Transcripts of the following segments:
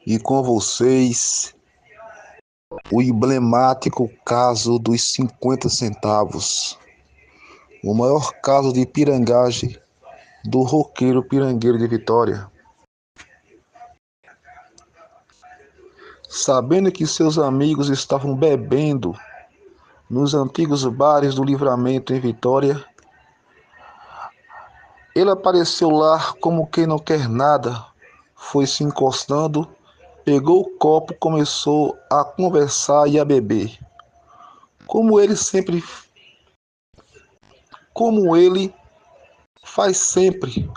E com vocês, o emblemático caso dos 50 centavos, o maior caso de pirangagem do roqueiro pirangueiro de Vitória. Sabendo que seus amigos estavam bebendo nos antigos bares do Livramento em Vitória, ele apareceu lá como quem não quer nada, foi se encostando, pegou o copo, começou a conversar e a beber. Como ele sempre faz sempre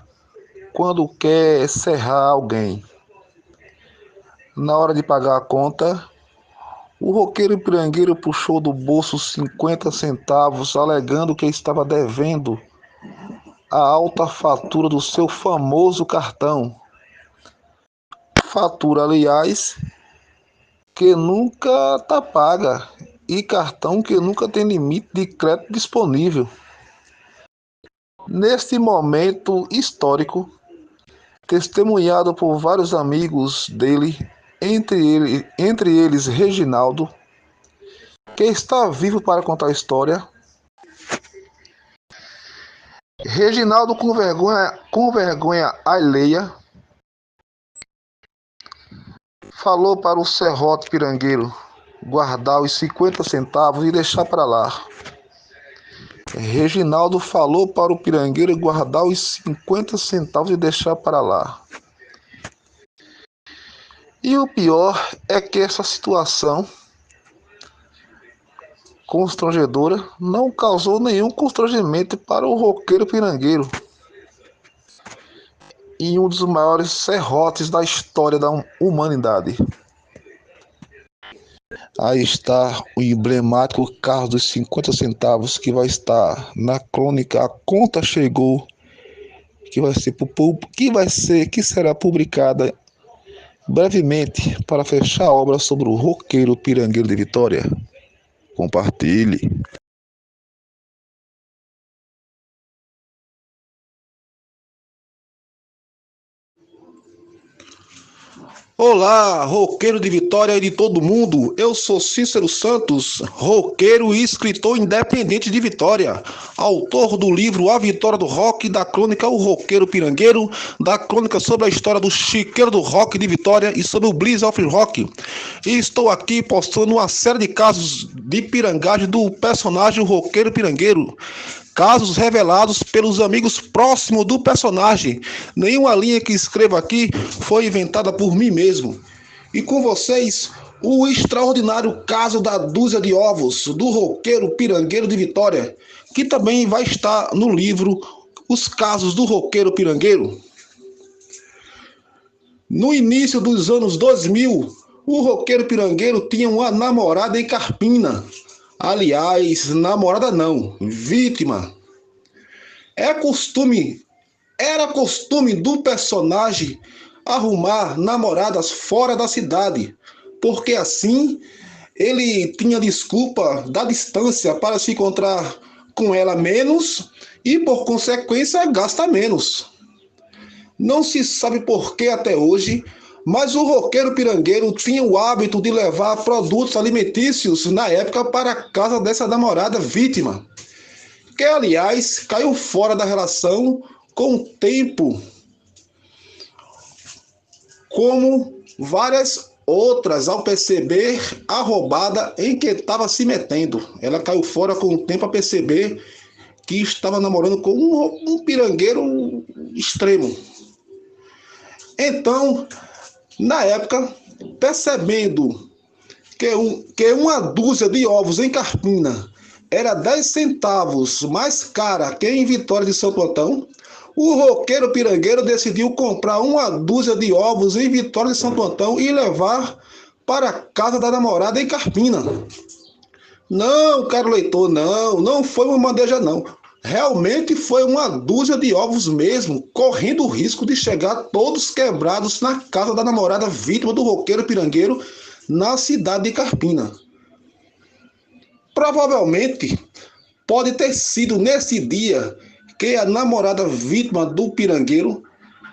quando quer serrar alguém. Na hora de pagar a conta, o roqueiro pirangueiro puxou do bolso 50 centavos, alegando que estava devendo a alta fatura do seu famoso cartão. Fatura, aliás, que nunca está paga, e cartão que nunca tem limite de crédito disponível. Neste momento histórico, testemunhado por vários amigos dele, entre eles Reginaldo, que está vivo para contar a história. Reginaldo, com vergonha alheia, falou para o serrote pirangueiro guardar os 50 centavos e deixar para lá. Reginaldo falou para o pirangueiro guardar os 50 centavos e deixar para lá. E o pior é que essa situação constrangedora não causou nenhum constrangimento para o roqueiro pirangueiro e um dos maiores serrotes da história da humanidade. Aí está o emblemático caso dos 50 centavos que vai estar na crônica A Conta Chegou, que será publicada brevemente para fechar a obra sobre o roqueiro pirangueiro de Vitória. Compartilhe. Olá, roqueiro de Vitória e de todo mundo. Eu sou Cícero Santos, roqueiro e escritor independente de Vitória, autor do livro A Vitória do Rock, da crônica O Roqueiro Pirangueiro, da crônica sobre a história do chiqueiro do rock de Vitória e sobre o Bliss of Rock. E estou aqui postando uma série de casos de pirangagem do personagem Roqueiro Pirangueiro. Casos revelados pelos amigos próximos do personagem. Nenhuma linha que escrevo aqui foi inventada por mim mesmo. E com vocês, o extraordinário caso da dúzia de ovos do roqueiro pirangueiro de Vitória, que também vai estar no livro Os Casos do Roqueiro Pirangueiro. No início dos anos 2000, o roqueiro pirangueiro tinha uma namorada em Carpina. Aliás, namorada não, vítima. Era costume do personagem arrumar namoradas fora da cidade, porque assim ele tinha desculpa da distância para se encontrar com ela menos e, por consequência, gasta menos. Não se sabe por que até hoje, mas o roqueiro pirangueiro tinha o hábito de levar produtos alimentícios na época para a casa dessa namorada vítima, que aliás caiu fora da relação com o tempo, como várias outras ao perceber a roubada em que estava se metendo. Ela caiu fora com o tempo a perceber que estava namorando com um pirangueiro extremo. Então, na época, percebendo que uma dúzia de ovos em Carpina era 10 centavos mais cara que em Vitória de Santo Antão, o roqueiro pirangueiro decidiu comprar uma dúzia de ovos em Vitória de Santo Antão e levar para a casa da namorada em Carpina. Não, caro leitor, não foi uma bandeja não. Realmente foi uma dúzia de ovos mesmo, correndo o risco de chegar todos quebrados na casa da namorada vítima do roqueiro pirangueiro na cidade de Carpina. Provavelmente pode ter sido nesse dia que a namorada vítima do pirangueiro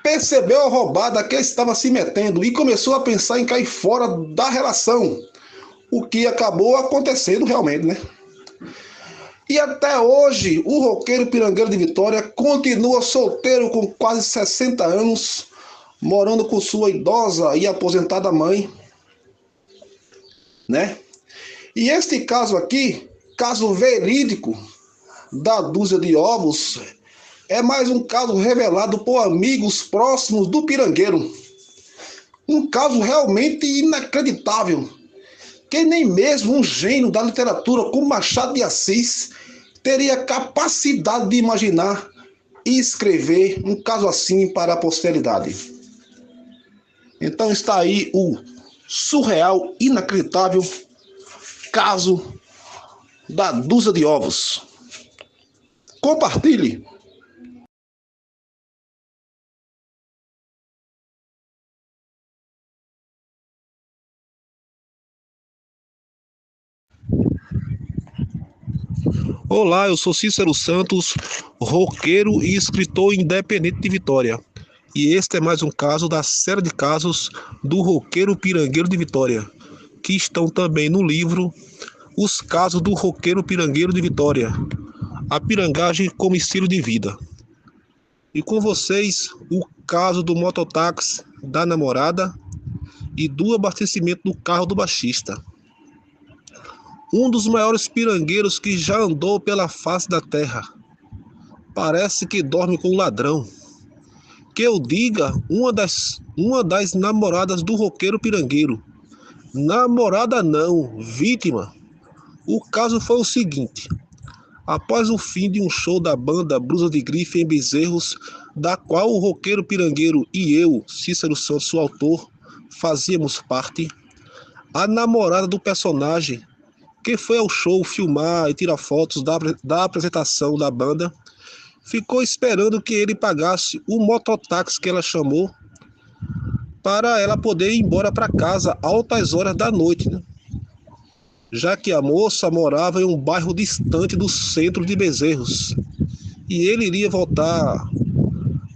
percebeu a roubada que ele estava se metendo e começou a pensar em cair fora da relação, o que acabou acontecendo realmente, né? E até hoje, o roqueiro pirangueiro de Vitória continua solteiro com quase 60 anos, morando com sua idosa e aposentada mãe, né? E este caso aqui, caso verídico da dúzia de ovos, é mais um caso revelado por amigos próximos do pirangueiro. Um caso realmente inacreditável, que nem mesmo um gênio da literatura como Machado de Assis teria capacidade de imaginar e escrever um caso assim para a posteridade. Então está aí o surreal, inacreditável caso da dúzia de ovos. Compartilhe! Olá, eu sou Cícero Santos, roqueiro e escritor independente de Vitória. E este é mais um caso da série de casos do roqueiro pirangueiro de Vitória, que estão também no livro Os Casos do Roqueiro Pirangueiro de Vitória, a pirangagem como estilo de vida. E com vocês, o caso do mototáxi da namorada e do abastecimento do carro do baixista. Um dos maiores pirangueiros que já andou pela face da terra. Parece que dorme com um ladrão. Que eu diga, uma das namoradas do roqueiro pirangueiro. Namorada não, vítima. O caso foi o seguinte. Após o fim de um show da banda Blusa de Grife em Bezerros, da qual o roqueiro pirangueiro e eu, Cícero Santos, o autor, fazíamos parte, a namorada do personagem, que foi ao show filmar e tirar fotos da apresentação da banda, ficou esperando que ele pagasse o mototáxi que ela chamou para ela poder ir embora para casa altas horas da noite, né? Já que a moça morava em um bairro distante do centro de Bezerros e ele iria voltar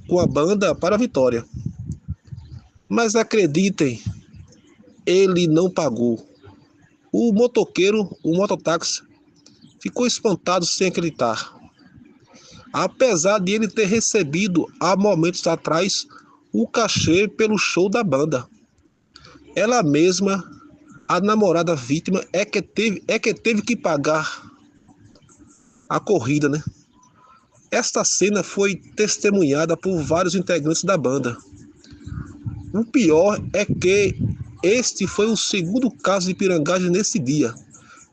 com a banda para Vitória. Mas acreditem, ele não pagou. O motoqueiro, o mototáxi, ficou espantado sem acreditar. Apesar de ele ter recebido há momentos atrás o cachê pelo show da banda. Ela mesma, a namorada vítima, é que teve que pagar a corrida, né? Esta cena foi testemunhada por vários integrantes da banda. O pior é que este foi o segundo caso de pirangagem nesse dia,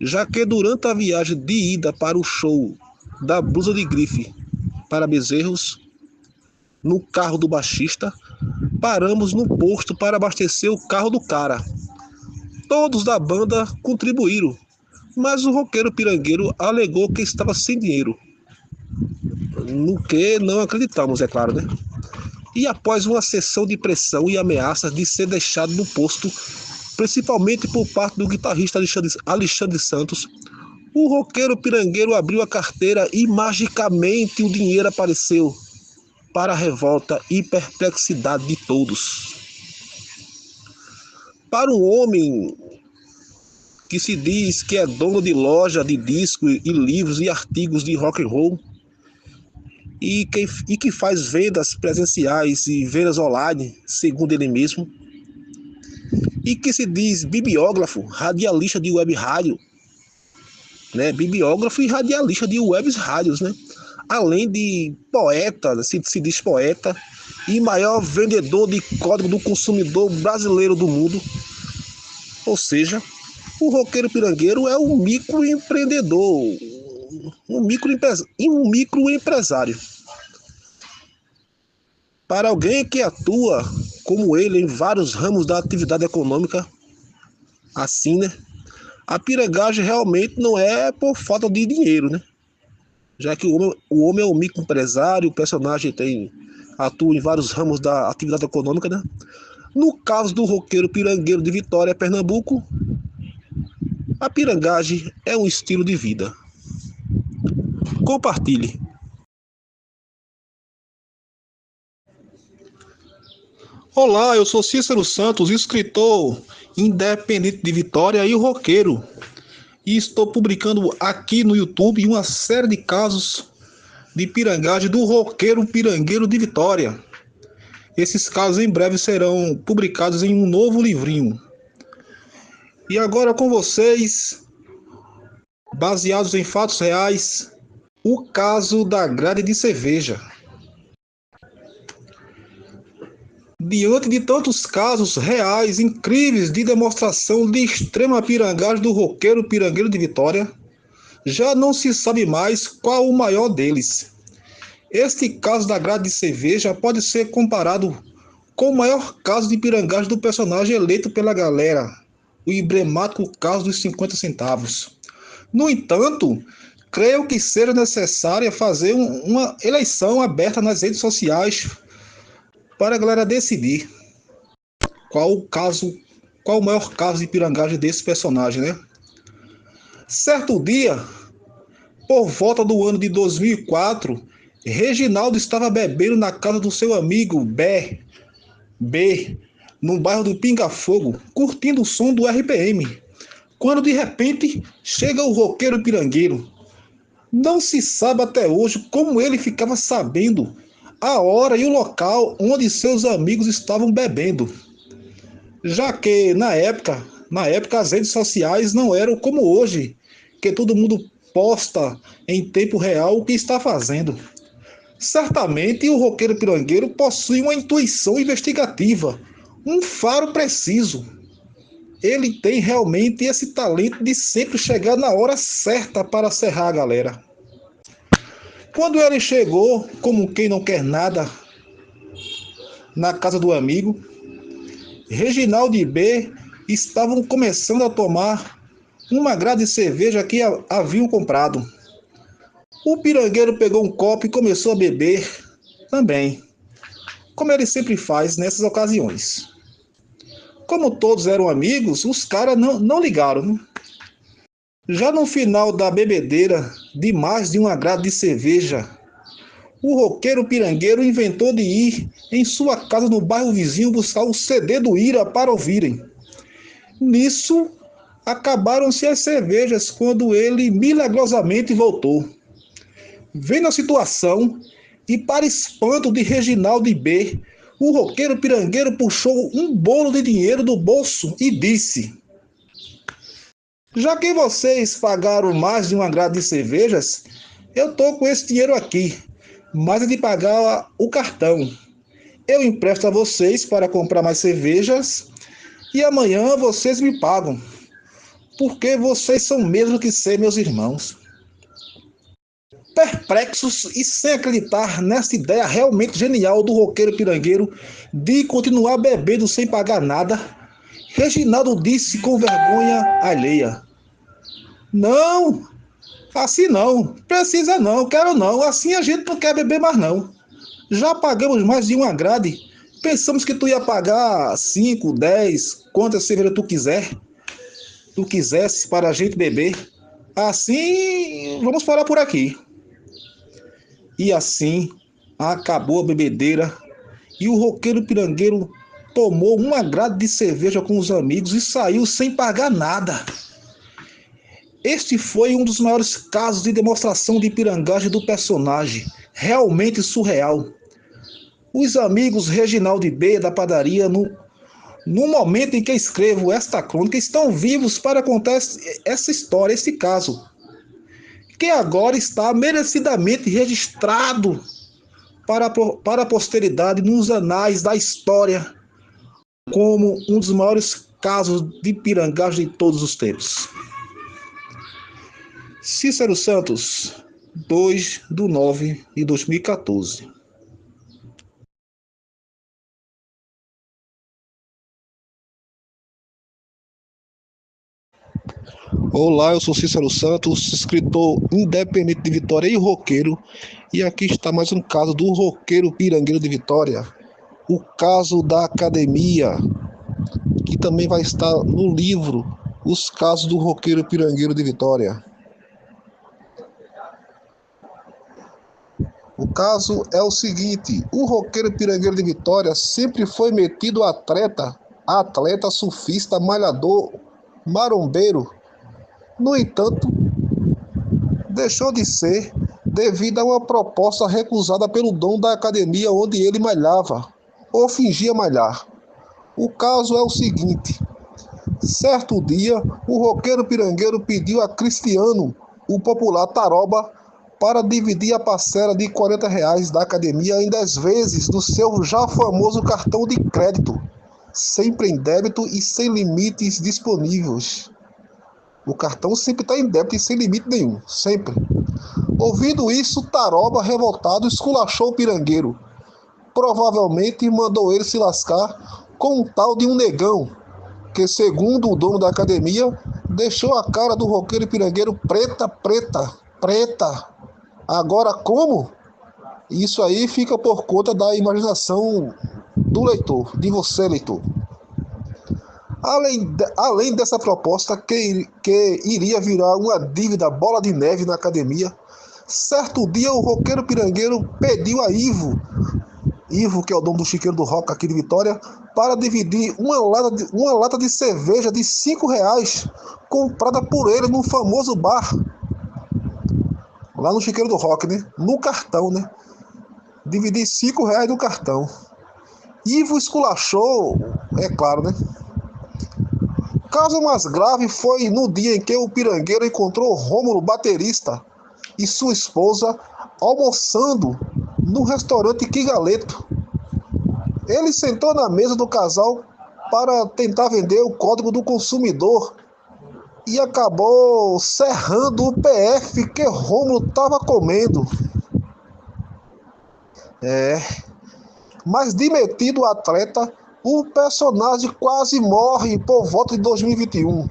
já que durante a viagem de ida para o show da Blusa de Grife para Bezerros, no carro do baixista, paramos no posto para abastecer o carro do cara. Todos da banda contribuíram, mas o roqueiro pirangueiro alegou que estava sem dinheiro, no que não acreditamos, é claro, né? E após uma sessão de pressão e ameaças de ser deixado no posto, principalmente por parte do guitarrista Alexandre Santos, o roqueiro pirangueiro abriu a carteira e magicamente o dinheiro apareceu, para a revolta e perplexidade de todos. Para um homem que se diz que é dono de loja de discos e livros e artigos de rock and roll, e que faz vendas presenciais e vendas online, segundo ele mesmo, e que se diz bibliógrafo, radialista de web rádio, né? Bibliógrafo e radialista de web rádios, né? Além de poeta, se diz poeta, e maior vendedor de código do consumidor brasileiro do mundo. Ou seja, o roqueiro pirangueiro é um microempreendedor, um microempresário. Para alguém que atua como ele em vários ramos da atividade econômica, assim, né? A pirangagem realmente não é por falta de dinheiro, né? Já que o homem é um microempresário, o personagem atua em vários ramos da atividade econômica, né? No caso do roqueiro pirangueiro de Vitória, Pernambuco, a pirangagem é um estilo de vida. Compartilhe. Olá, eu sou Cícero Santos, escritor independente de Vitória e roqueiro. E estou publicando aqui no YouTube uma série de casos de pirangagem do roqueiro pirangueiro de Vitória. Esses casos em breve serão publicados em um novo livrinho. E agora com vocês, baseados em fatos reais, o caso da grade de cerveja. Diante de tantos casos reais, incríveis de demonstração de extrema pirangagem do roqueiro pirangueiro de Vitória, já não se sabe mais qual o maior deles. Este caso da grade de cerveja pode ser comparado com o maior caso de pirangagem do personagem eleito pela galera, o emblemático caso dos 50 centavos. No entanto, creio que seja necessário fazer uma eleição aberta nas redes sociais para a galera decidir qual o maior caso de pirangagem desse personagem, né? Certo dia, por volta do ano de 2004, Reginaldo estava bebendo na casa do seu amigo B, no bairro do Pinga Fogo, curtindo o som do RPM, quando de repente chega o roqueiro pirangueiro. Não se sabe até hoje como ele ficava sabendo a hora e o local onde seus amigos estavam bebendo, já que na época as redes sociais não eram como hoje, que todo mundo posta em tempo real o que está fazendo. Certamente o roqueiro pirangueiro possui uma intuição investigativa, um faro preciso. Ele tem realmente esse talento de sempre chegar na hora certa para serrar a galera. Quando ele chegou, como quem não quer nada, na casa do amigo, Reginaldo e B estavam começando a tomar uma grade de cerveja que haviam comprado. O pirangueiro pegou um copo e começou a beber também, como ele sempre faz nessas ocasiões. Como todos eram amigos, os caras não ligaram, né? Já no final da bebedeira de mais de uma grade de cerveja, o roqueiro pirangueiro inventou de ir em sua casa no bairro vizinho buscar o CD do Ira para ouvirem. Nisso, acabaram-se as cervejas quando ele milagrosamente voltou. Vendo a situação, e para espanto de Reginaldo e B, o roqueiro pirangueiro puxou um bolo de dinheiro do bolso e disse: já que vocês pagaram mais de uma grade de cervejas, eu tô com esse dinheiro aqui, mas é de pagar o cartão. Eu empresto a vocês para comprar mais cervejas e amanhã vocês me pagam, porque vocês são mesmo que ser meus irmãos. Perplexos e sem acreditar nessa ideia realmente genial do roqueiro pirangueiro de continuar bebendo sem pagar nada, Reginaldo disse com vergonha alheia: não, assim não, precisa não, quero não, assim a gente não quer beber mais não. Já pagamos mais de uma grade, pensamos que tu ia pagar 5, 10, quantas cervejas tu quisesse para a gente beber. Assim, vamos parar por aqui. E assim, acabou a bebedeira e o roqueiro pirangueiro tomou uma grade de cerveja com os amigos e saiu sem pagar nada. Este foi um dos maiores casos de demonstração de pirangagem do personagem, realmente surreal. Os amigos Reginaldo e B da padaria, no momento em que escrevo esta crônica, estão vivos para contar essa história, esse caso, que agora está merecidamente registrado para a posteridade nos anais da história como um dos maiores casos de pirangagem de todos os tempos. Cícero Santos, 2/9/2014. Olá, eu sou Cícero Santos, escritor independente de Vitória e roqueiro, e aqui está mais um caso do roqueiro pirangueiro de Vitória, o caso da academia, que também vai estar no livro Os Casos do Roqueiro Pirangueiro de Vitória. O caso é o seguinte: o roqueiro pirangueiro de Vitória sempre foi metido atleta surfista, malhador, marombeiro. No entanto, deixou de ser devido a uma proposta recusada pelo dono da academia onde ele malhava, ou fingia malhar. O caso é o seguinte: certo dia, o roqueiro pirangueiro pediu a Cristiano, o popular Taroba, para dividir a parcela de R$ 40 da academia em 10 vezes do seu já famoso cartão de crédito, sempre em débito e sem limites disponíveis. O cartão sempre está em débito e sem limite nenhum, sempre. Ouvindo isso, Taroba, revoltado, esculachou o pirangueiro. Provavelmente mandou ele se lascar com um tal de um negão, que, segundo o dono da academia, deixou a cara do roqueiro pirangueiro preta, preta, preta. Agora como? Isso aí fica por conta da imaginação do leitor, de você, leitor. Além dessa proposta, que iria virar uma dívida bola de neve na academia, certo dia o roqueiro pirangueiro pediu a Ivo, que é o dono do chiqueiro do rock aqui de Vitória, para dividir uma lata de cerveja de R$ 5 comprada por ele num famoso bar, lá no chiqueiro do rock, né? No cartão, né? Dividir R$ 5 no cartão. Ivo esculachou, é claro, né? O caso mais grave foi no dia em que o pirangueiro encontrou Rômulo, baterista, e sua esposa almoçando no restaurante Quigaleto. Ele sentou na mesa do casal para tentar vender o código do consumidor e acabou serrando o PF que Rômulo estava comendo. Mas demitido o atleta, o personagem quase morre por volta de 2021.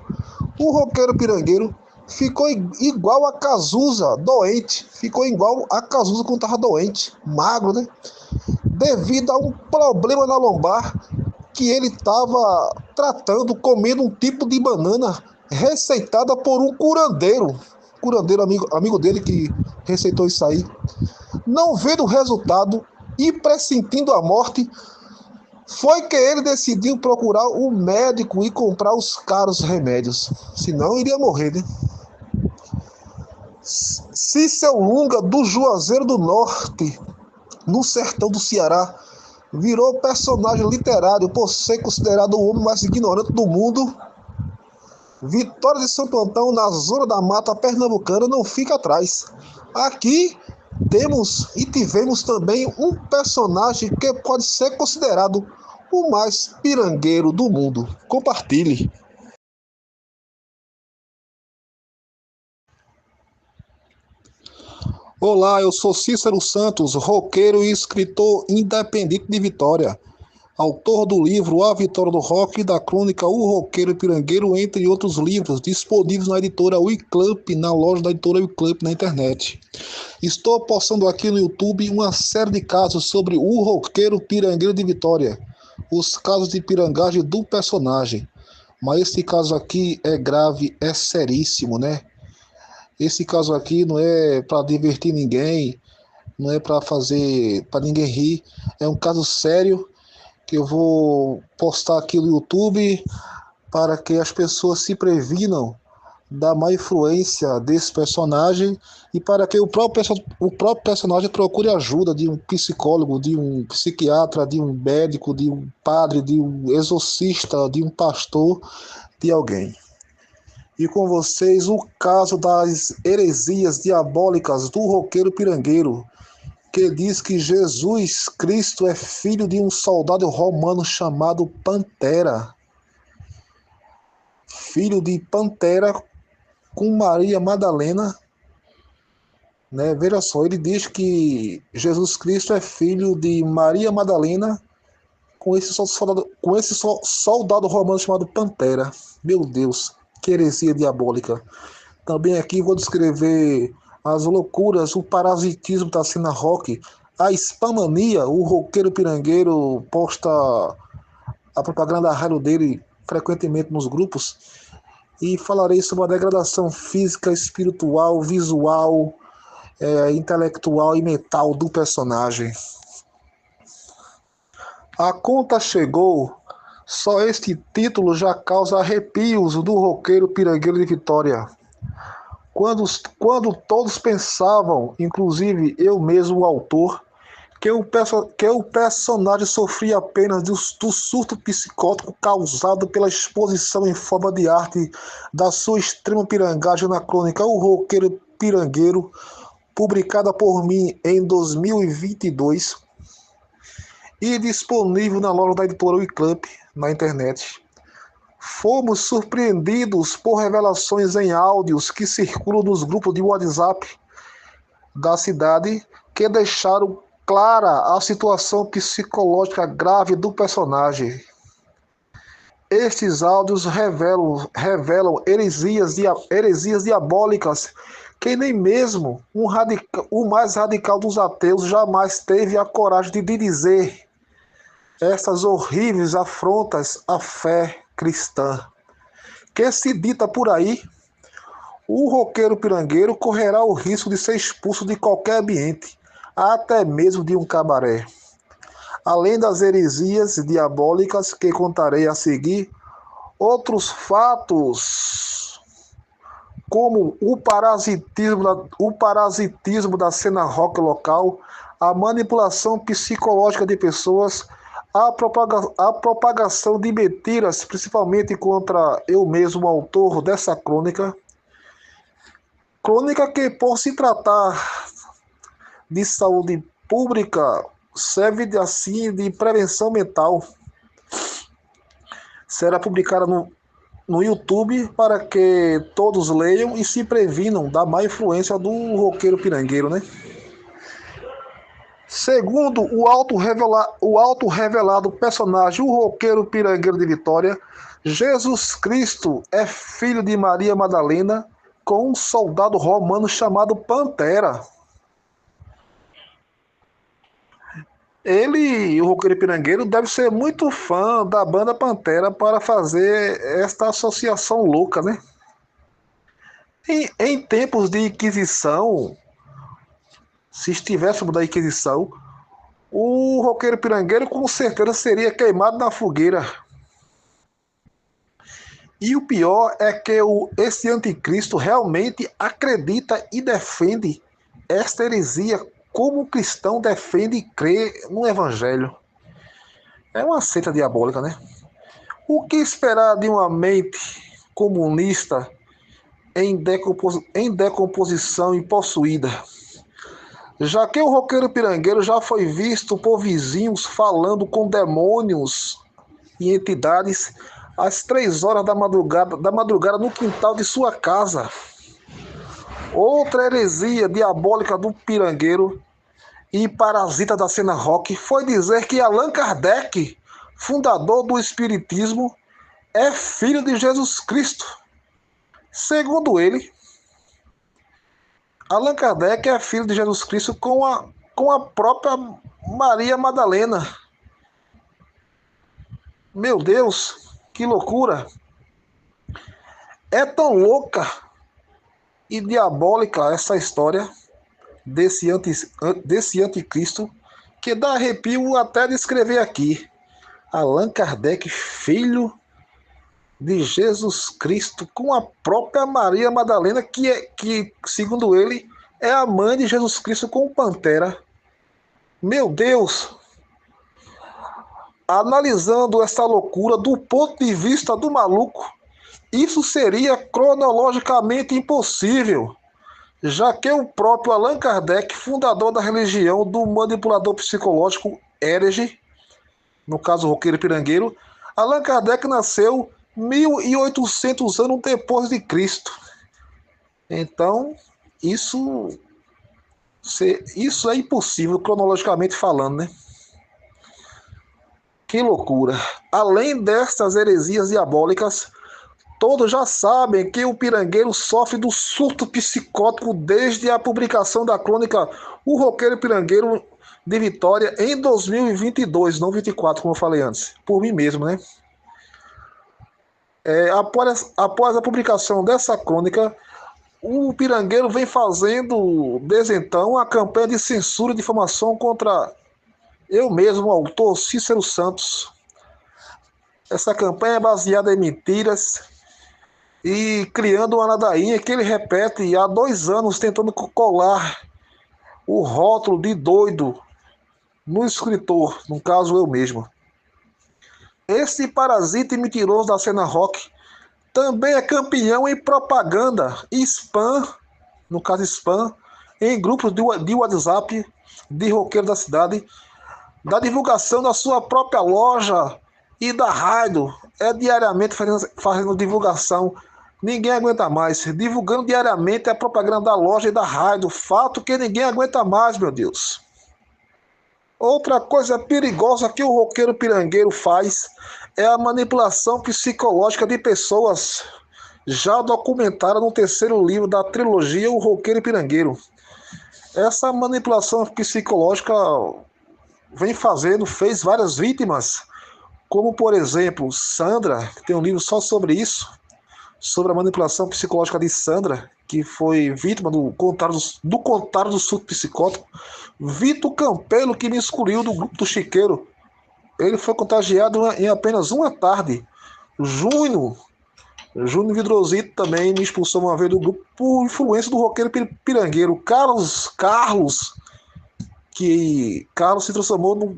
O roqueiro pirangueiro ficou igual a Cazuza, doente. Ficou igual a Cazuza quando estava doente, magro, né? Devido a um problema na lombar que ele estava tratando, comendo um tipo de banana receitada por um curandeiro. Curandeiro amigo dele que receitou isso aí. Não vendo o resultado e pressentindo a morte, foi que ele decidiu procurar um médico e comprar os caros remédios. Senão iria morrer, né? Cícero Lunga, do Juazeiro do Norte, no sertão do Ceará, virou personagem literário por ser considerado o homem mais ignorante do mundo. Vitória de Santo Antão, na zona da mata pernambucana, não fica atrás. Aqui temos e tivemos também um personagem que pode ser considerado o mais pirangueiro do mundo. Compartilhe. Olá, eu sou Cícero Santos, roqueiro e escritor independente de Vitória, autor do livro A Vitória do Rock e da crônica O Roqueiro Pirangueiro, entre outros livros, disponíveis na editora Wiclump, na loja da editora Wiclump na internet. Estou postando aqui no YouTube uma série de casos sobre o roqueiro pirangueiro de Vitória, os casos de pirangagem do personagem. Mas esse caso aqui é grave, é seríssimo, né? Esse caso aqui não é para divertir ninguém, não é para ninguém rir. É um caso sério que eu vou postar aqui no YouTube para que as pessoas se previnam da má influência desse personagem e para que o próprio personagem procure ajuda de um psicólogo, de um psiquiatra, de um médico, de um padre, de um exorcista, de um pastor, de alguém. E com vocês o caso das heresias diabólicas do roqueiro pirangueiro, que diz que Jesus Cristo é filho de um soldado romano chamado Pantera. Filho de Pantera com Maria Madalena. Né? Veja só, ele diz que Jesus Cristo é filho de Maria Madalena com esse soldado romano chamado Pantera. Meu Deus, que heresia diabólica. Também aqui vou descrever as loucuras, o parasitismo da cena rock, a spamania, o roqueiro pirangueiro posta a propaganda da rádio dele frequentemente nos grupos, e falarei sobre a degradação física, espiritual, visual intelectual e mental do personagem. A conta chegou. Só este título já causa arrepios do roqueiro pirangueiro de Vitória. Quando todos pensavam, inclusive eu mesmo, o autor, que o personagem sofria apenas do surto psicótico causado pela exposição em forma de arte da sua extrema pirangagem na crônica O Roqueiro Pirangueiro, publicada por mim em 2022 e disponível na loja da editora Wicamp na internet. Fomos surpreendidos por revelações em áudios que circulam nos grupos de WhatsApp da cidade que deixaram clara a situação psicológica grave do personagem. Estes áudios revelam heresias diabólicas que nem mesmo o mais radical dos ateus jamais teve a coragem de dizer. Essas horríveis afrontas à fé cristã, que se dita por aí, o roqueiro pirangueiro correrá o risco de ser expulso de qualquer ambiente, até mesmo de um cabaré. Além das heresias diabólicas que contarei a seguir, outros fatos, como o parasitismo da cena rock local, a manipulação psicológica de pessoas, a propagação de mentiras, principalmente contra eu mesmo, autor dessa crônica que, por se tratar de saúde pública, serve assim de prevenção mental. Será publicada no YouTube para que todos leiam e se previnam da má influência do roqueiro pirangueiro, né? Segundo o auto-revelado personagem, o roqueiro pirangueiro de Vitória, Jesus Cristo é filho de Maria Madalena com um soldado romano chamado Pantera. Ele, o roqueiro pirangueiro, deve ser muito fã da banda Pantera para fazer esta associação louca, né? Em tempos de Inquisição, se estivéssemos da Inquisição, o roqueiro pirangueiro com certeza seria queimado na fogueira. E o pior é que esse anticristo realmente acredita e defende esta heresia como o cristão defende e crê no evangelho. É uma seita diabólica, né? O que esperar de uma mente comunista em decomposição e possuída? Já que o roqueiro pirangueiro já foi visto por vizinhos falando com demônios e entidades às 3 horas da madrugada no quintal de sua casa. Outra heresia diabólica do pirangueiro e parasita da cena rock foi dizer que Allan Kardec, fundador do Espiritismo, é filho de Jesus Cristo. Segundo ele, Allan Kardec é filho de Jesus Cristo com a própria Maria Madalena. Meu Deus, que loucura! É tão louca e diabólica essa história desse anticristo que dá arrepio até de escrever aqui. Allan Kardec, filho de Jesus Cristo, com a própria Maria Madalena, que segundo ele, é a mãe de Jesus Cristo com o Pantera. Meu Deus! Analisando essa loucura do ponto de vista do maluco, isso seria cronologicamente impossível, já que o próprio Allan Kardec, fundador da religião do manipulador psicológico herege, no caso o roqueiro pirangueiro, Allan Kardec nasceu 1800 anos depois de Cristo. Então, isso é impossível cronologicamente falando, né? Que loucura! Além destas heresias diabólicas, todos já sabem que o pirangueiro sofre do surto psicótico desde a publicação da crônica O Roqueiro Pirangueiro de Vitória em 2022, não 24, como eu falei antes, por mim mesmo, né? Após a publicação dessa crônica, O Pirangueiro vem fazendo, desde então, a campanha de censura e difamação contra eu mesmo, o autor Cícero Santos. Essa campanha é baseada em mentiras e criando uma ladainha que ele repete há 2 anos, tentando colar o rótulo de doido no escritor, no caso eu mesmo. Esse parasita e mentiroso da cena rock também é campeão em propaganda e spam, no caso spam, em grupos de WhatsApp de roqueiro da cidade, da divulgação da sua própria loja e da rádio. É diariamente fazendo divulgação. Ninguém aguenta mais. Divulgando diariamente a propaganda da loja e da rádio. Fato que ninguém aguenta mais, meu Deus. Outra coisa perigosa que o roqueiro pirangueiro faz é a manipulação psicológica de pessoas, já documentada no terceiro livro da trilogia O Roqueiro Pirangueiro. Essa manipulação psicológica fez várias vítimas, como por exemplo Sandra, que tem um livro só sobre isso, sobre a manipulação psicológica de Sandra, que foi vítima do contário do surto psicótico. Vitor Campelo, que me excluiu do grupo do Chiqueiro, ele foi contagiado em apenas uma tarde. Júnior Vidrosito também me expulsou uma vez do grupo por influência do roqueiro pirangueiro. Carlos se transformou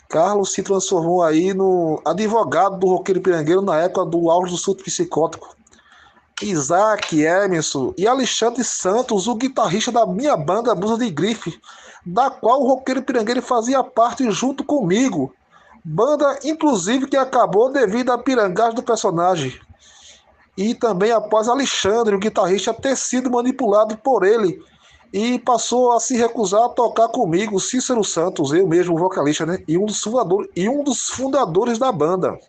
Carlos se transformou aí no advogado do roqueiro pirangueiro na época do auge do surto psicótico. Isaac, Emerson e Alexandre Santos, o guitarrista da minha banda Blusa de Grife, da qual o roqueiro pirangueiro fazia parte junto comigo. Banda, inclusive, que acabou devido à pirangagem do personagem. E também após Alexandre, o guitarrista, ter sido manipulado por ele e passou a se recusar a tocar comigo, Cícero Santos, eu mesmo, vocalista, né? E um dos fundadores da banda.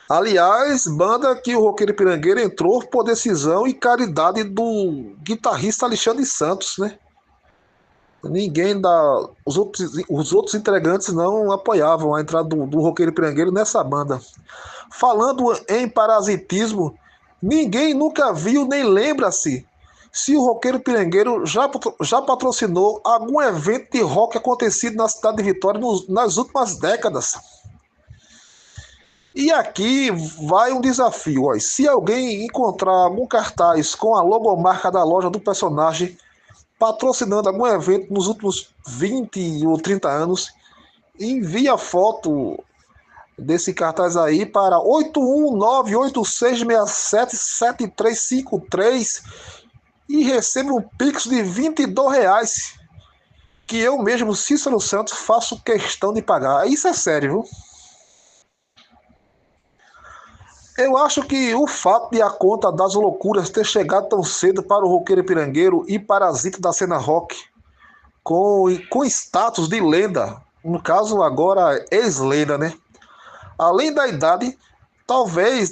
Aliás, banda que o roqueiro pirangueiro entrou por decisão e caridade do guitarrista Alexandre Santos, né? Os outros integrantes não apoiavam a entrada do roqueiro pirangueiro nessa banda. Falando em parasitismo, ninguém nunca viu nem lembra-se se o roqueiro pirangueiro já patrocinou algum evento de rock acontecido na cidade de Vitória nas últimas décadas. E aqui vai um desafio. Ó. Se alguém encontrar algum cartaz com a logomarca da loja do personagem patrocinando algum evento nos últimos 20 ou 30 anos, envie a foto desse cartaz aí para 81986677353 e receba um pix de R$ 22, que eu mesmo, Cícero Santos, faço questão de pagar. Isso é sério, viu? Eu acho que o fato de a conta das loucuras ter chegado tão cedo para o roqueiro pirangueiro e parasita da cena rock, com status de lenda, no caso agora ex-lenda, né? Além da idade, talvez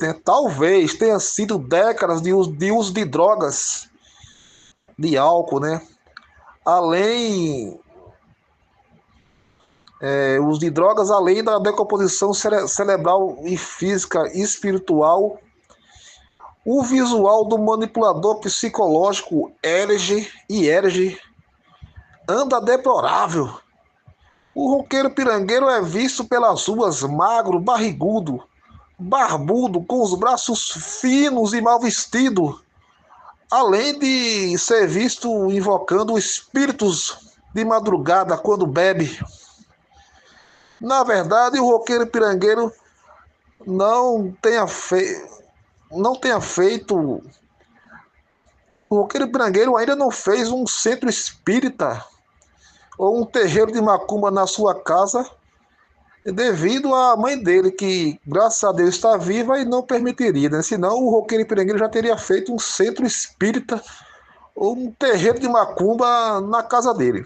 tenha sido décadas de uso de drogas, de álcool, né? Uso de drogas, além da decomposição cerebral e física e espiritual. O visual do manipulador psicológico Erge anda deplorável. O roqueiro pirangueiro é visto pelas ruas magro, barrigudo, barbudo, com os braços finos e mal vestido, além de ser visto invocando espíritos de madrugada quando bebe. Na verdade, o roqueiro pirangueiro não tenha feito. O roqueiro pirangueiro ainda não fez um centro espírita ou um terreiro de macumba na sua casa, devido à mãe dele, que graças a Deus está viva e não permitiria, né? Senão o roqueiro pirangueiro já teria feito um centro espírita ou um terreiro de macumba na casa dele.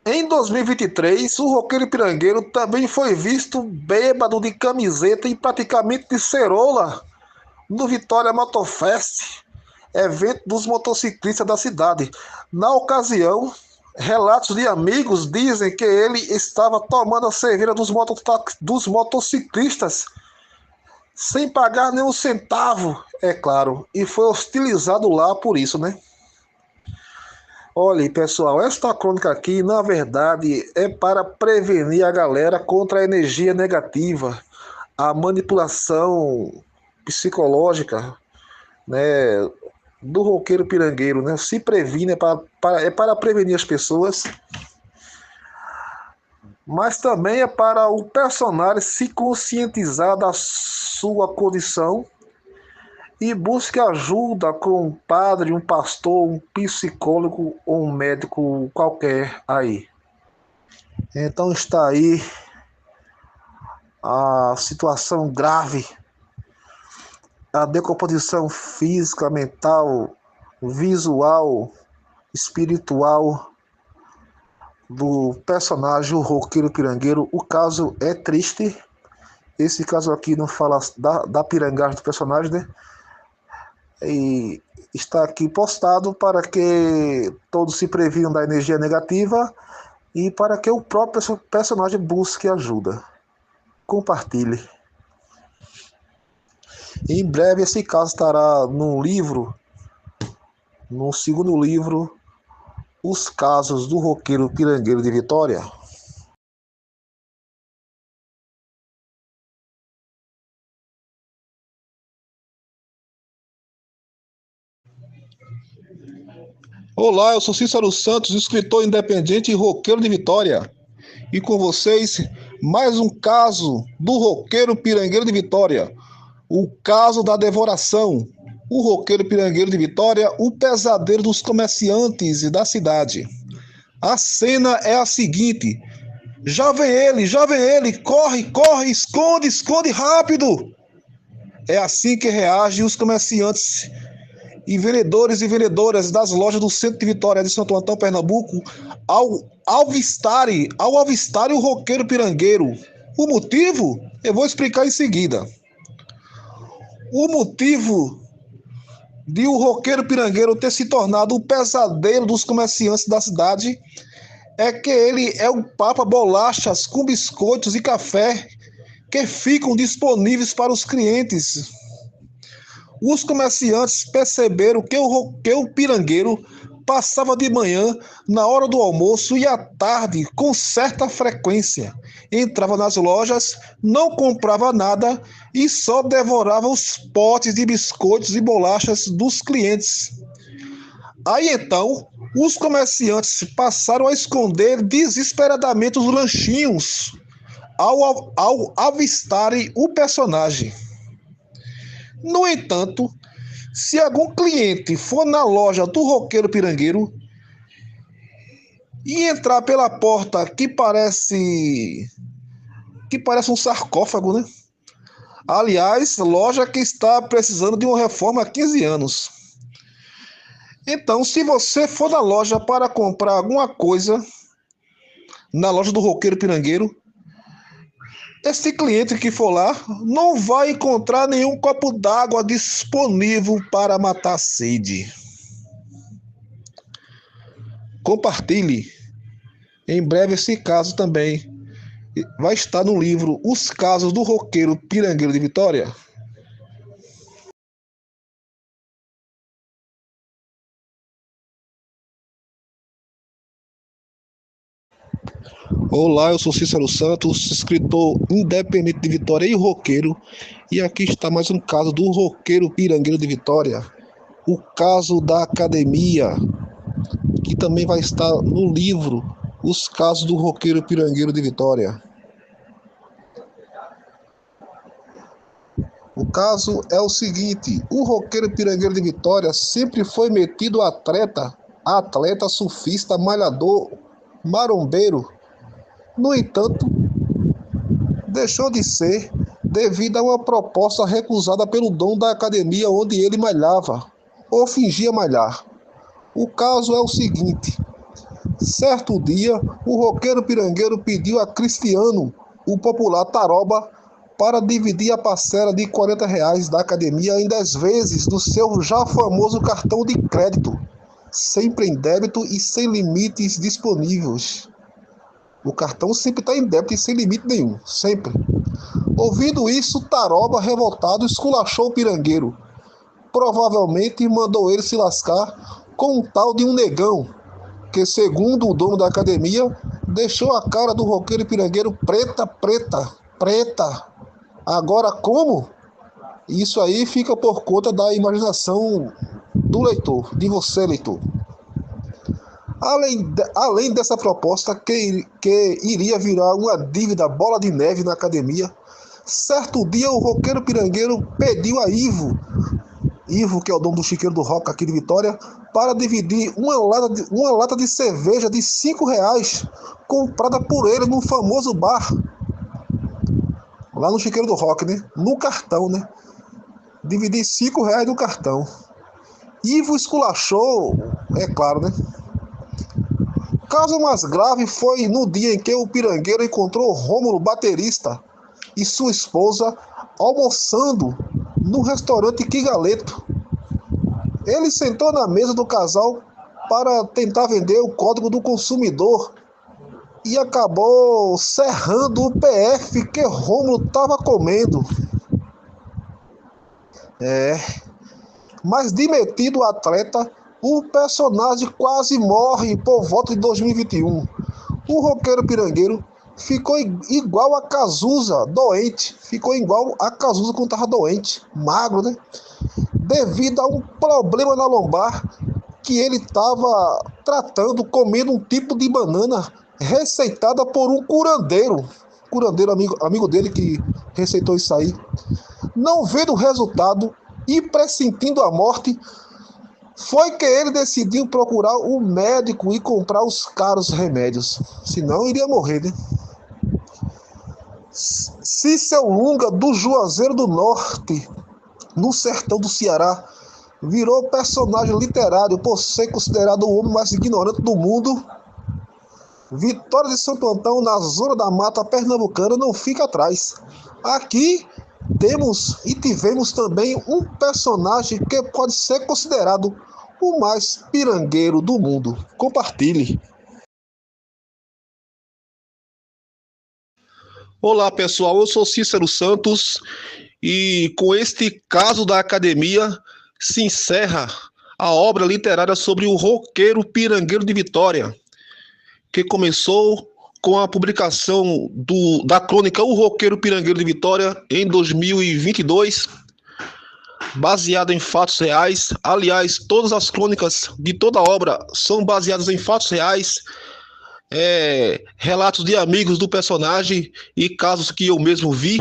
Em 2023, o roqueiro pirangueiro também foi visto bêbado de camiseta e praticamente de cerola no Vitória Motofest, evento dos motociclistas da cidade. Na ocasião, relatos de amigos dizem que ele estava tomando a cerveja dos motociclistas sem pagar nenhum centavo, é claro, e foi hostilizado lá por isso, né? Olha, pessoal, esta crônica aqui, na verdade, é para prevenir a galera contra a energia negativa, a manipulação psicológica, né, do roqueiro pirangueiro, né? Se previne é para prevenir as pessoas, mas também é para o personagem se conscientizar da sua condição e busque ajuda com um padre, um pastor, um psicólogo ou um médico qualquer aí. Então está aí a situação grave, a decomposição física, mental, visual, espiritual do personagem, o roqueiro pirangueiro. O caso é triste. Esse caso aqui não fala da pirangagem do personagem, né? E está aqui postado para que todos se previnam da energia negativa e para que o próprio personagem busque ajuda. Compartilhe. Em breve esse caso estará no livro, no segundo livro, Os Casos do Roqueiro Pirangueiro de Vitória. Olá, eu sou Cícero Santos, escritor independente e roqueiro de Vitória. E com vocês, mais um caso do roqueiro pirangueiro de Vitória. O caso da devoração. O roqueiro pirangueiro de Vitória, o pesadelo dos comerciantes da cidade. A cena é a seguinte: já vem ele, corre, corre, esconde, esconde rápido. É assim que reagem os comerciantes e vendedores e vendedoras das lojas do centro de Vitória de Santo Antão, Pernambuco, ao avistarem o roqueiro pirangueiro. O motivo? Eu vou explicar em seguida. O motivo de o roqueiro pirangueiro ter se tornado o pesadelo dos comerciantes da cidade é que ele é o papa bolachas com biscoitos e café que ficam disponíveis para os clientes. Os comerciantes perceberam que o pirangueiro passava de manhã, na hora do almoço e à tarde, com certa frequência. Entrava nas lojas, não comprava nada e só devorava os potes de biscoitos e bolachas dos clientes. Aí então, os comerciantes passaram a esconder desesperadamente os lanchinhos ao avistarem o personagem. No entanto, se algum cliente for na loja do roqueiro pirangueiro e entrar pela porta que parece um sarcófago, né? Aliás, loja que está precisando de uma reforma há 15 anos. Então, se você for na loja para comprar alguma coisa, na loja do roqueiro pirangueiro, esse cliente que for lá não vai encontrar nenhum copo d'água disponível para matar a sede. Compartilhe. Em breve esse caso também vai estar no livro Os Casos do Roqueiro Pirangueiro de Vitória. Olá, eu sou Cícero Santos, escritor independente de Vitória e roqueiro. E aqui está mais um caso do roqueiro pirangueiro de Vitória. O caso da academia, que também vai estar no livro Os Casos do Roqueiro Pirangueiro de Vitória. O caso é o seguinte: o roqueiro pirangueiro de Vitória sempre foi metido atleta surfista, malhador, marombeiro. No entanto, deixou de ser devido a uma proposta recusada pelo dono da academia onde ele malhava, ou fingia malhar. O caso é o seguinte: certo dia, o roqueiro pirangueiro pediu a Cristiano, o popular Taroba, para dividir a parcela de R$ 40 da academia em 10 vezes do seu já famoso cartão de crédito, sempre em débito e sem limites disponíveis. O cartão sempre está em débito e sem limite nenhum, sempre. Ouvindo isso, Taroba, revoltado, esculachou o pirangueiro. Provavelmente mandou ele se lascar com um tal de um negão, que, segundo o dono da academia, deixou a cara do roqueiro pirangueiro preta, preta, preta. Agora como? Isso aí fica por conta da imaginação do leitor, de você, leitor. Além dessa proposta, que iria virar uma dívida bola de neve na academia, certo dia o roqueiro pirangueiro pediu a Ivo, que é o dono do chiqueiro do rock aqui de Vitória, para dividir uma lata de cerveja de R$ 5 comprada por ele num famoso bar, lá no chiqueiro do rock, né? No cartão, né? Dividir R$ 5 no cartão. Ivo esculachou, é claro, né? Caso mais grave foi no dia em que o pirangueiro encontrou Rômulo, baterista, e sua esposa almoçando no restaurante Quigaleto. Ele sentou na mesa do casal para tentar vender o código do consumidor e acabou serrando o PF que Rômulo estava comendo. Mas demitido o atleta, o personagem quase morre por volta de 2021. O roqueiro pirangueiro ficou igual a Cazuza, doente. Ficou igual a Cazuza quando estava doente, magro, né? Devido a um problema na lombar que ele estava tratando, comendo um tipo de banana receitada por um curandeiro. Curandeiro amigo dele que receitou isso aí. Não vendo o resultado e pressentindo a morte, foi que ele decidiu procurar o médico e comprar os caros remédios. Senão iria morrer, né? Cícero Lunga, do Juazeiro do Norte, no sertão do Ceará, virou personagem literário por ser considerado o homem mais ignorante do mundo. Vitória de Santo Antão, na zona da mata pernambucana, não fica atrás. Aqui temos e tivemos também um personagem que pode ser considerado o mais pirangueiro do mundo. Compartilhe. Olá pessoal, eu sou Cícero Santos e com este caso da academia se encerra a obra literária sobre o roqueiro pirangueiro de Vitória, que começou com a publicação da crônica O Roqueiro Pirangueiro de Vitória em 2022, baseada em fatos reais. Aliás, todas as crônicas de toda a obra são baseadas em fatos reais, relatos de amigos do personagem e casos que eu mesmo vi.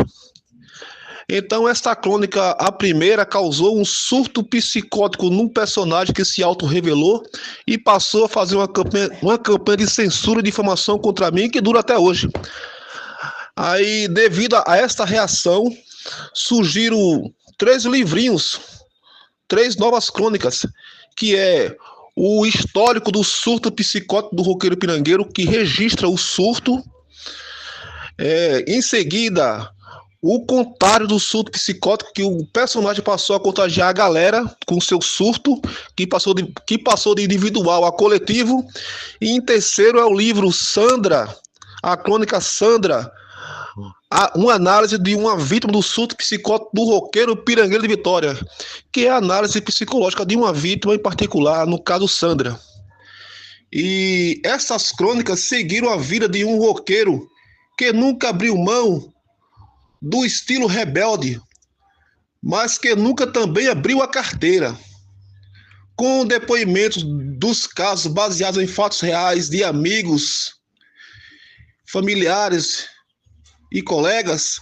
Então, esta crônica, a primeira, causou um surto psicótico num personagem que se auto-revelou e passou a fazer uma campanha de censura e difamação contra mim, que dura até hoje. Aí, devido a esta reação, surgiram 3 livrinhos, 3 novas crônicas, que é o histórico do surto psicótico do roqueiro pirangueiro, que registra o surto. Em seguida, o contrário do surto psicótico, que o personagem passou a contagiar a galera com seu surto, que passou de individual a coletivo. E em terceiro é o livro Sandra, a crônica Sandra, uma análise de uma vítima do surto psicótico do roqueiro pirangueiro de Vitória, que é a análise psicológica de uma vítima em particular, no caso Sandra. E essas crônicas seguiram a vida de um roqueiro que nunca abriu mão do estilo rebelde, mas que nunca também abriu a carteira, com depoimentos dos casos baseados em fatos reais de amigos, familiares e colegas.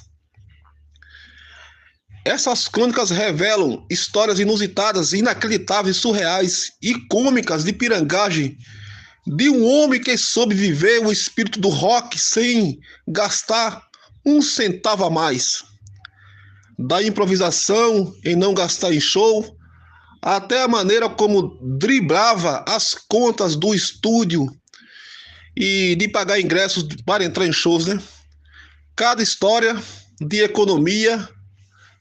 Essas crônicas revelam histórias inusitadas, inacreditáveis, surreais e cômicas de pirangagem de um homem que soube viver o espírito do rock sem gastar um centavo a mais. Da improvisação em não gastar em show, até a maneira como driblava as contas do estúdio e de pagar ingressos para entrar em shows, né? Cada história de economia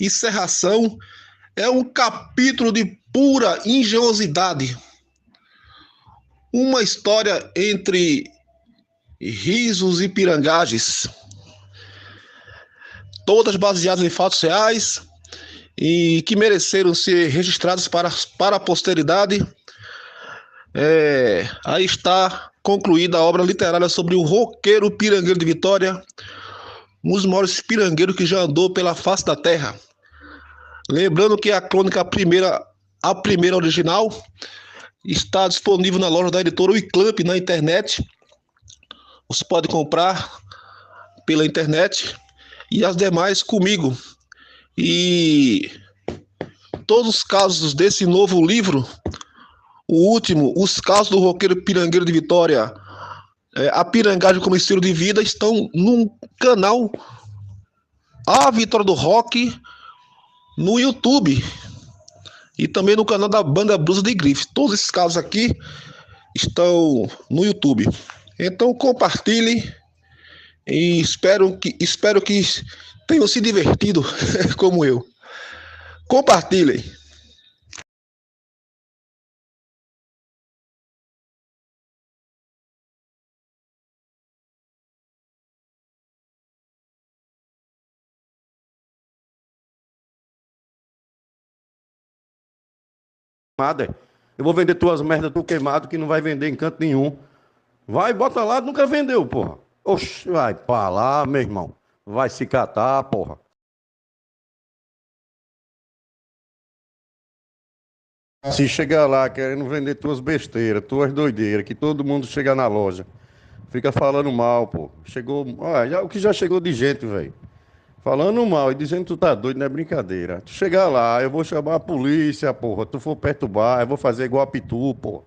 e serração é um capítulo de pura engenhosidade. Uma história entre risos e pirangagens. todas baseadas em fatos reais e que mereceram ser registradas para a posteridade. Aí está concluída a obra literária sobre o roqueiro pirangueiro de Vitória, um dos maiores pirangueiros que já andou pela face da terra. Lembrando que a crônica a primeira original, está disponível na loja da editora Uiclamp na internet. Você pode comprar pela internet e as demais comigo. E todos os casos desse novo livro, o último, os casos do roqueiro pirangueiro de Vitória, a pirangagem como estilo de vida, estão no canal A Vitória do Rock no YouTube e também no canal da banda Blues de Grife. Todos esses casos aqui estão no YouTube. Então compartilhe e espero que tenham se divertido como eu. Compartilhem. Eu vou vender tuas merdas tu queimado que não vai vender em canto nenhum. Vai, bota lá, nunca vendeu, porra. Oxe, vai pra lá, meu irmão. Vai se catar, porra. Se chegar lá querendo vender tuas besteiras, tuas doideiras, que todo mundo chega na loja, fica falando mal, pô. Chegou, olha, o que já chegou de gente, velho. Falando mal e dizendo que tu tá doido, não é brincadeira. Tu chegar lá, eu vou chamar a polícia, porra. Tu for perturbar, eu vou fazer igual a Pitu, porra.